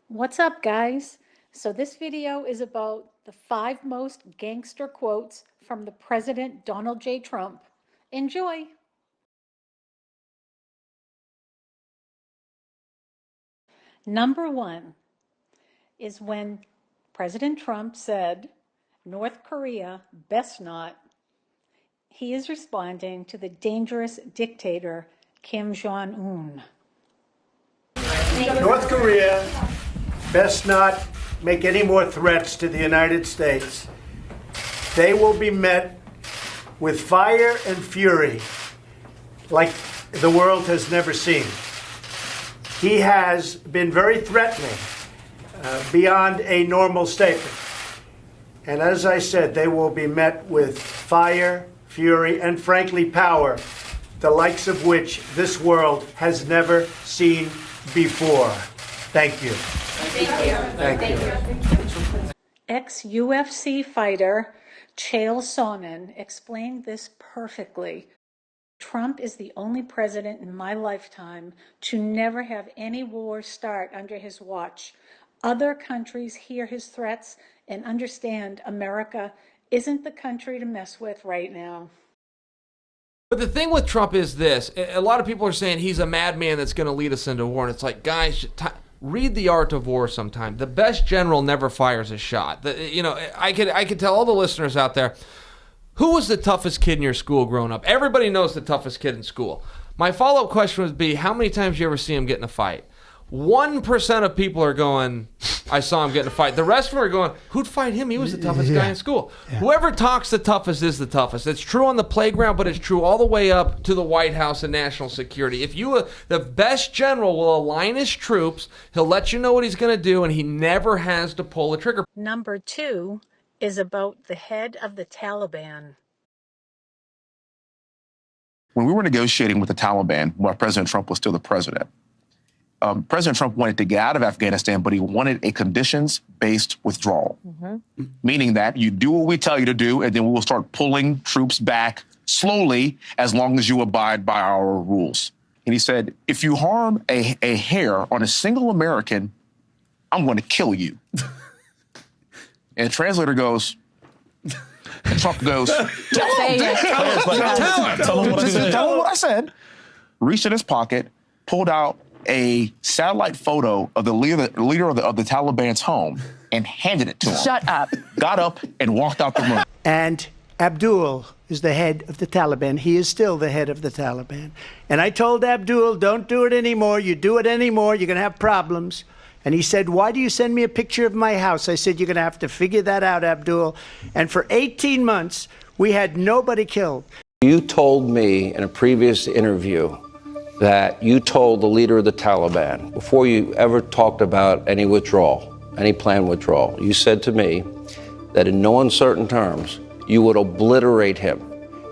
What's up, guys? So this video is about the 5 most gangster quotes from the President Donald J. Trump. Enjoy. Number 1 is when President Trump said, North Korea best not. He is responding to the dangerous dictator Kim Jong-un. North Korea best not make any more threats to the United States. They will be met with fire and fury like the world has never seen. He has been very threatening beyond a normal statement. And as I said, they will be met with fire, fury, and frankly, power, the likes of which this world has never seen before. Thank you. Thank you. Ex-UFC fighter Chael Sonnen explained this perfectly. Trump is the only president in my lifetime to never have any war start under his watch. Other countries hear his threats and understand America isn't the country to mess with right now. But the thing with Trump is this. A lot of people are saying he's a madman that's going to lead us into war. And it's like, guys, read The Art of War sometime. The best general never fires a shot. I could tell all the listeners out there, who was the toughest kid in your school growing up? Everybody knows the toughest kid in school. My follow-up question would be, how many times you ever see him get in a fight? 1% of people are going, I saw him get in a fight. The rest of them are going, who'd fight him? He was the toughest guy in school. Yeah. Whoever talks the toughest is the toughest. It's true on the playground, but it's true all the way up to the White House and national security. If the best general will align his troops, he'll let you know what he's going to do, and he never has to pull a trigger. Number 2 is about the head of the Taliban. When we were negotiating with the Taliban, while President Trump was still the president, President Trump wanted to get out of Afghanistan, but he wanted a conditions-based withdrawal, meaning that you do what we tell you to do, and then we will start pulling troops back slowly as long as you abide by our rules. And he said, if you harm a hair on a single American, I'm going to kill you. And the translator goes, and Trump goes, tell him what I said. Reached in his pocket, pulled out a satellite photo of the leader of the Taliban's home and handed it to him. Shut up. Got up and walked out the room. And Abdul is the head of the Taliban. He is still the head of the Taliban. And I told Abdul, don't do it anymore. You do it anymore, you're going to have problems. And he said, why do you send me a picture of my house? I said, you're going to have to figure that out, Abdul. And for 18 months, we had nobody killed. You told me in a previous interview that you told the leader of the Taliban, before you ever talked about any withdrawal, any planned withdrawal, you said to me that in no uncertain terms, you would obliterate him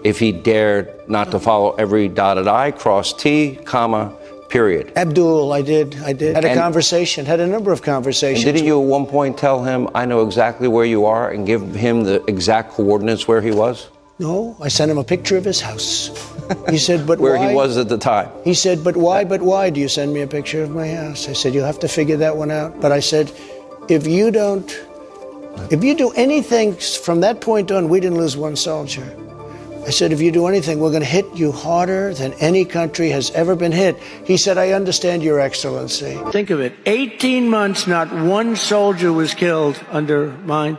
if he dared not to follow every dotted I, cross T, comma, period. Abdul, I did. Had a conversation, had a number of conversations. And didn't you at one point tell him, I know exactly where you are, and give him the exact coordinates where he was? No, I sent him a picture of his house. He said, but where why? He was at the time. He said, but why do you send me a picture of my house? I said, you'll have to figure that one out. But I said, if you do anything from that point on, we didn't lose one soldier. I said, if you do anything, we're going to hit you harder than any country has ever been hit. He said, I understand, Your Excellency. Think of it. 18 months, not one soldier was killed under mine.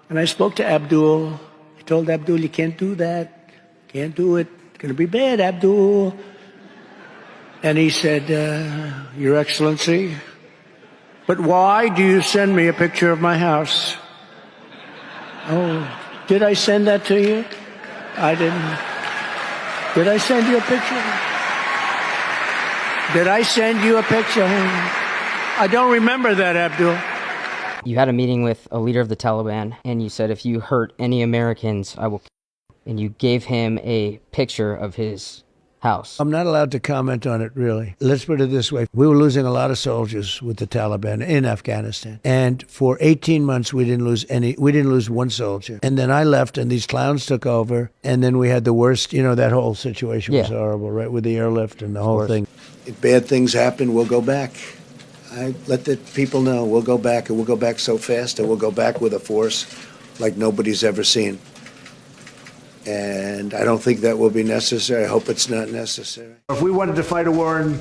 And I spoke to Abdul. I told Abdul, you can't do that. Can't do it. It's going to be bad, Abdul. And he said, Your Excellency, but why do you send me a picture of my house? Oh, did I send that to you? I didn't. Did I send you a picture? Did I send you a picture? I don't remember that, Abdul. You had a meeting with a leader of the Taliban, and you said, if you hurt any Americans, I will kill you. And you gave him a picture of his house. I'm not allowed to comment on it, really. Let's put it this way. We were losing a lot of soldiers with the Taliban in Afghanistan. And for 18 months, we didn't lose one soldier. And then I left and these clowns took over. And then we had the worst, that whole situation was horrible, right? With the airlift and the whole thing. If bad things happen, we'll go back. I let the people know we'll go back, and we'll go back so fast, and we'll go back with a force like nobody's ever seen. And I don't think that will be necessary. I hope it's not necessary. If we wanted to fight a war in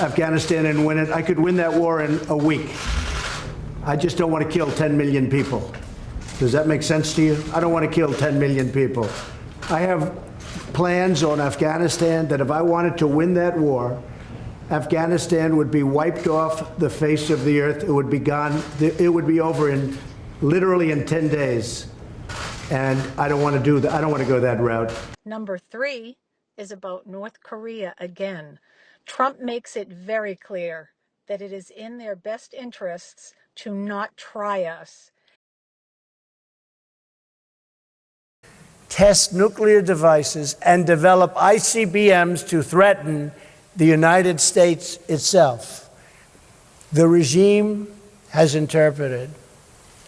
Afghanistan and win it, I could win that war in a week. I just don't want to kill 10 million people. Does that make sense to you? I don't want to kill 10 million people. I have plans on Afghanistan that if I wanted to win that war, Afghanistan would be wiped off the face of the earth. It would be gone. It would be over in literally in 10 days. And I don't want to do that. I don't want to go that route. Number 3 is about North Korea again. Trump makes it very clear that it is in their best interests to not try us. Test nuclear devices and develop ICBMs to threaten the United States itself. The regime has interpreted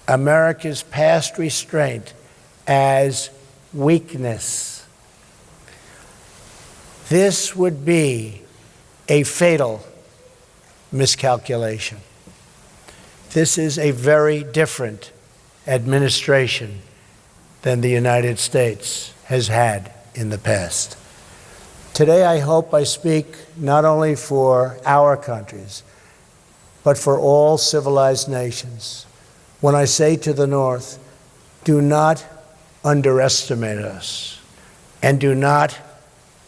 America's past restraint as weakness. This would be a fatal miscalculation. This is a very different administration than the United States has had in the past. Today, I hope I speak not only for our countries, but for all civilized nations when I say to the North, do not underestimate us and do not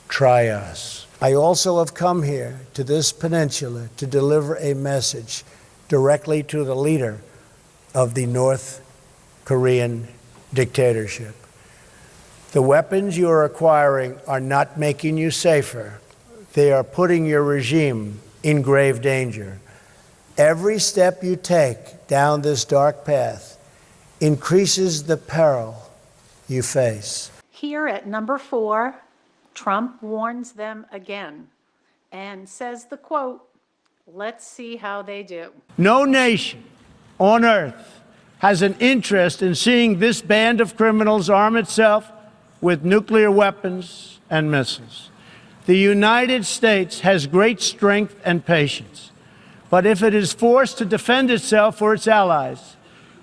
try us. I also have come here to this peninsula to deliver a message directly to the leader of the North Korean dictatorship. The weapons you are acquiring are not making you safer. They are putting your regime in grave danger. Every step you take down this dark path increases the peril you face. Here at number 4, Trump warns them again and says the quote, "Let's see how they do." No nation on earth has an interest in seeing this band of criminals arm itself with nuclear weapons and missiles. The United States has great strength and patience, but if it is forced to defend itself or its allies,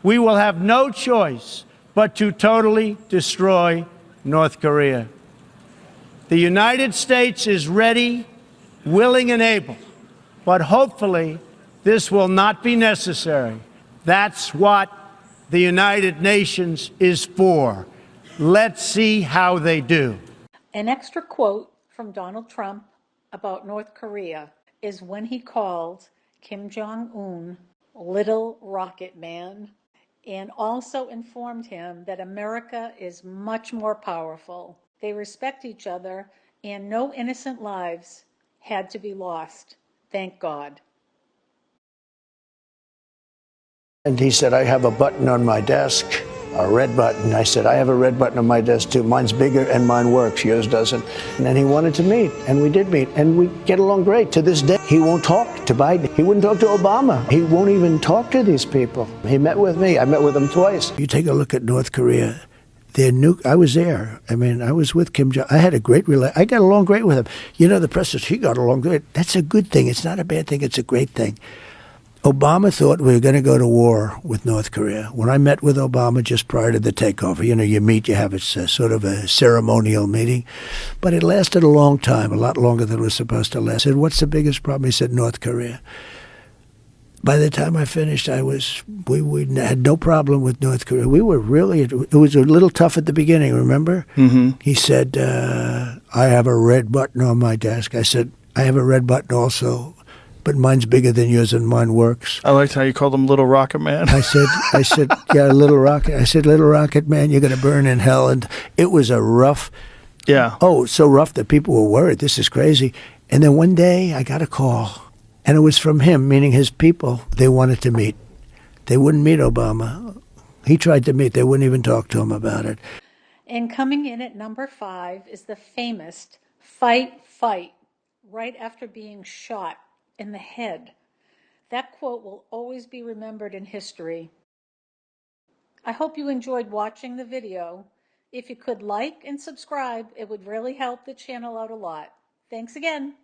we will have no choice but to totally destroy North Korea. The United States is ready, willing, and able, but hopefully this will not be necessary. That's what the United Nations is for. Let's see how they do. An extra quote from Donald Trump about North Korea is when he called Kim Jong-un Little Rocket Man, and also informed him that America is much more powerful. They respect each other, and no innocent lives had to be lost. Thank God. And he said, I have a button on my desk, a red button. I said, I have a red button on my desk too. Mine's bigger and mine works, yours doesn't. And then he wanted to meet, and we did meet, and we get along great. To this day, he won't talk to Biden. He wouldn't talk to Obama. He won't even talk to these people. He met with me. I met with him twice. You take a look at North Korea. I was there. I mean, I was with Kim Jong. I had a great I got along great with him. You know, the press says he got along great. That's a good thing. It's not a bad thing. It's a great thing. Obama thought we were going to go to war with North Korea. When I met with Obama just prior to the takeover, you know, you meet, you have sort of a ceremonial meeting. But it lasted a long time, a lot longer than it was supposed to last. I said, what's the biggest problem? He said, North Korea. By the time I finished, we had no problem with North Korea. We were really, it was a little tough at the beginning, remember? Mm-hmm. He said, I have a red button on my desk. I said, I have a red button also, but mine's bigger than yours and mine works. I liked how you called him Little Rocket Man. I said, yeah, Little Rocket. I said, Little Rocket Man, you're going to burn in hell. And it was a rough, so rough that people were worried. This is crazy. And then one day I got a call. And it was from him, meaning his people. They wanted to meet. They wouldn't meet Obama. He tried to meet. They wouldn't even talk to him about it. And coming in at number 5 is the famous fight, fight, right after being shot in the head. That quote will always be remembered in history. I hope you enjoyed watching the video. If you could like and subscribe, it would really help the channel out a lot. Thanks again.